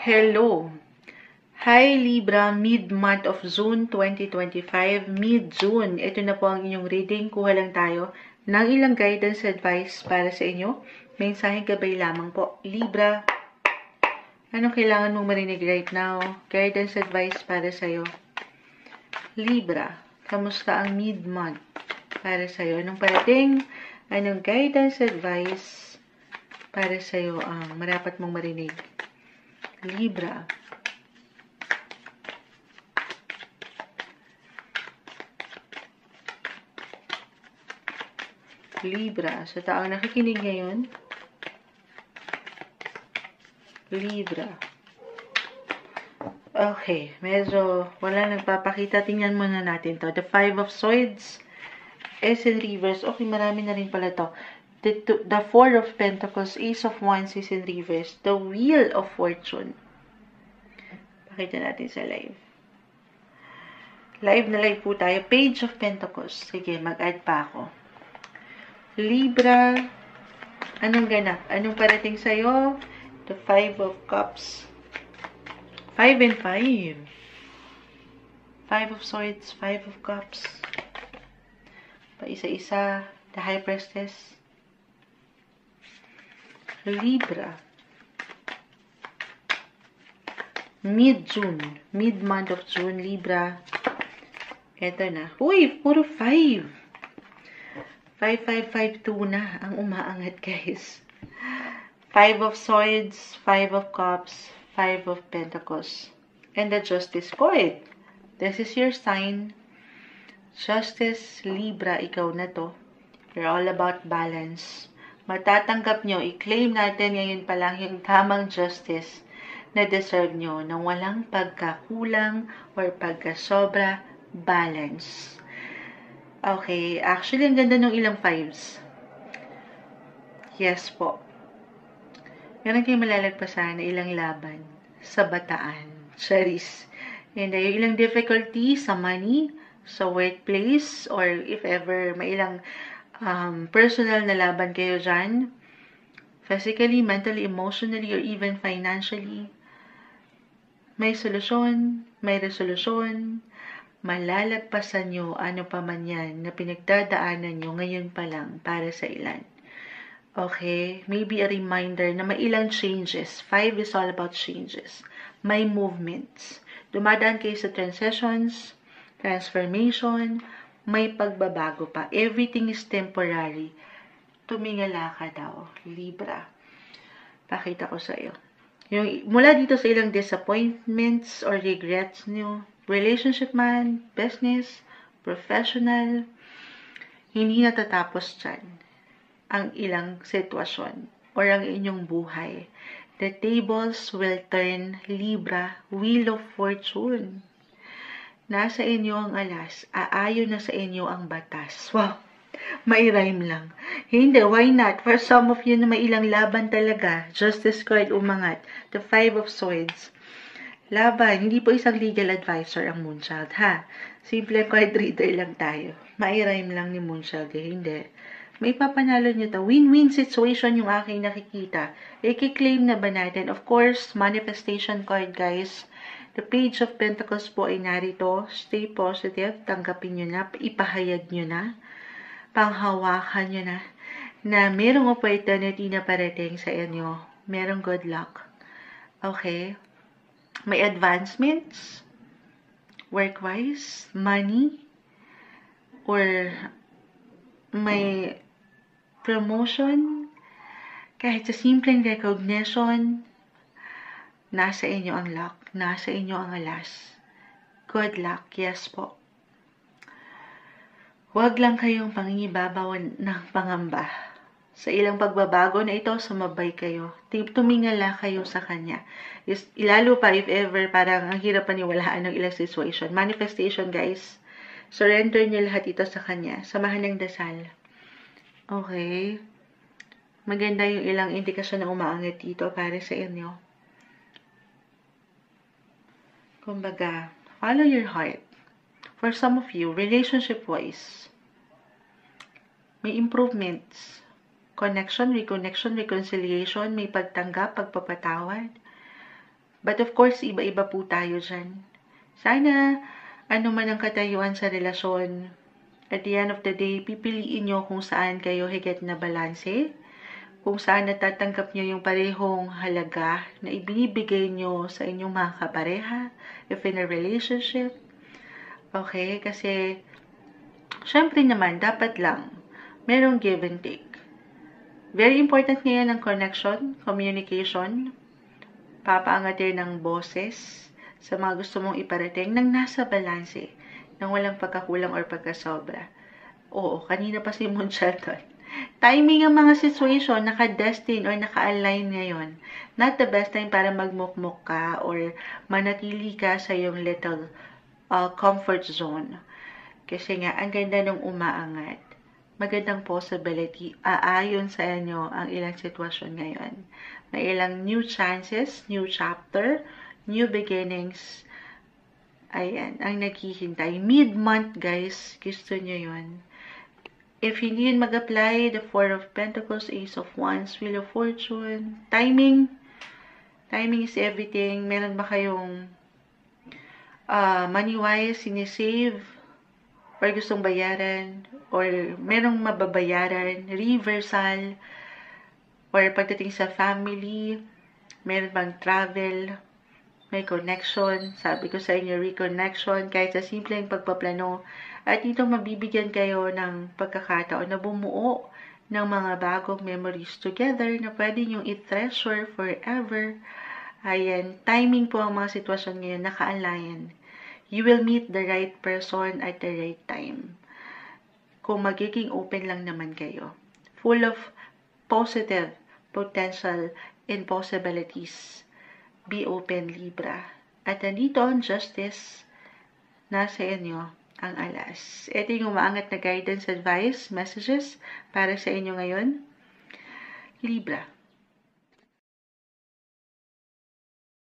Hello! Hi Libra, mid-month of June 2025, mid-June. Ito na po ang inyong reading. Kuha lang tayo ng ilang guidance advice para sa inyo. Mensaheng gabay lamang po. Libra, anong kailangan mong marinig right now? Guidance advice para sa iyo. Libra, kamusta ang mid-month para sa iyo? Anong parating? Anong guidance advice para sa iyo ang marapat mong marinig? Libra. Libra. Sa taong nakikinig ngayon. Libra. Okay. Medyo wala nagpapakita. Tingnan muna natin to. The Five of Swords. S in reverse. Okay, marami na rin pala to. The Four of Pentacles, Ace of Wands is in reverse. The Wheel of Fortune. Pakita natin sa live. Live na live po tayo. Page of Pentacles. Sige, mag-add pa ako. Libra. Anong ganap? Anong parating sa'yo? The Five of Cups. 5 and 5. Five of Swords, Five of Cups. Pa-isa-isa. The High Priestess. Libra. Mid-June. Mid-month of June, Libra. Eto na. Uy, puro 5. 5-5-5-2 na ang umaangat, guys. Five of Swords, Five of Cups, Five of Pentacles. And the Justice card. This is your sign. Justice, Libra, ikaw na to. You're all about balance. Matatanggap nyo, i-claim natin ngayon pa lang yung tamang justice na deserve nyo ng walang pagkakulang or pagkasobra, balance. Okay, actually, ang ganda ng ilang fives. Yes po. Meron kayong malalagpasan na ilang laban sa bataan. Charis. And yung ilang difficulty sa money, sa workplace, or if ever may ilang personal na laban kayo dyan, physically, mentally, emotionally, or even financially, may solusyon, may resolusyon, malalagpasan nyo ano pa man yan na pinagdadaanan nyo ngayon pa lang para sa ilan. Okay? Maybe a reminder na may ilang changes. 5 is all about changes. May movements. Dumadaan kayo sa transitions, transformation, may pagbabago pa. Everything is temporary. Tumingala ka daw, Libra. Pakita ko sa iyo. Yung, mula dito sa ilang disappointments or regrets nyo, relationship man, business, professional, hindi natatapos dyan ang ilang sitwasyon or ang inyong buhay. The tables will turn, Libra, Wheel of Fortune. Nasa inyo ang alas, aayon na sa inyo ang batas. Wow! May rhyme lang. Hindi, why not? For some of you na may ilang laban talaga, Justice card umangat. The Five of Swords. Laban, hindi po isang legal advisor ang Moonchild, ha? Simple card reader lang tayo. May rhyme lang ni Moonchild, eh. Hindi. May papanalo nyo to. Win-win situation yung aking nakikita. I-claim na ba natin? Of course, manifestation card, guys. The Page of Pentacles po ay narito. Stay positive. Tanggapin nyo na. Ipahayag nyo na. Panghawakan nyo na merong opportunity na parating sa inyo. Merong good luck. Okay? May advancements, work-wise, money, or may promotion, kahit sa simpleng recognition, nasa inyo ang luck, nasa inyo ang alas. Good luck, yes po. Huwag lang kayong pangingibabaw ng pangamba. Sa ilang pagbabago na ito, sumabay kayo. Tumingala kayo sa kanya. Lalo pa if ever parang ang hirap paniwalaan ng ilang situation. Manifestation, guys. Surrender niyo lahat ito sa kanya. Samahan ng dasal. Okay. Maganda yung ilang indikasyon na umaangat dito para sa inyo. Kumbaga, follow your heart. For some of you, relationship-wise, may improvements. Connection, reconnection, reconciliation, may pagtanggap, pagpapatawad. But of course, iba-iba po tayo dyan. Sana, ano man ang katayuan sa relasyon, at the end of the day, pipiliin nyo kung saan kayo higit na balanse, kung saan natatanggap nyo yung parehong halaga na ibinibigay nyo sa inyong mga kapareha, if in a relationship. Okay? Kasi, syempre naman, dapat lang, merong give and take. Very important ngayon ang connection, communication, papaangatin ng boses sa mga gusto mong iparating nang nasa balanse, nang walang pagkakulang or pagkasobra. Oo, kanina pa si Munchalton. Timing ang mga situation, naka-destined or naka-align ngayon. Not the best time para magmukmuk ka or manatili ka sa iyong little comfort zone. Kasi nga, ang ganda nung umaangat. Magandang possibility, aayon sa inyo ang ilang sitwasyon ngayon. May ilang new chances, new chapter, new beginnings. Ayan, ang naghihintay. Mid-month, guys, gusto nyo yun. If hindi yun mag-apply, the Four of Pentacles, Ace of Wands, Wheel of Fortune, timing is everything. Meron ba kayong money-wise, sinisave, or gustong bayaran, or merong mababayaran, reversal, or pagdating sa family, meron bang travel, may connection, sabi ko sa inyo, reconnection, kahit sa simpleng pagpaplano, at dito mabibigyan kayo ng pagkakataon na bumuo ng mga bagong memories together na pwede nyong i-treasure forever. Ayan, timing po ang mga sitwasyon ngayon, naka-align. You will meet the right person at the right time. Kung magiging open lang naman kayo. Full of positive potential and possibilities. Be open, Libra. At nandito ang justice, nasa inyo ang alas. Ito yung umaangat na guidance, advice, messages para sa inyo ngayon. Libra.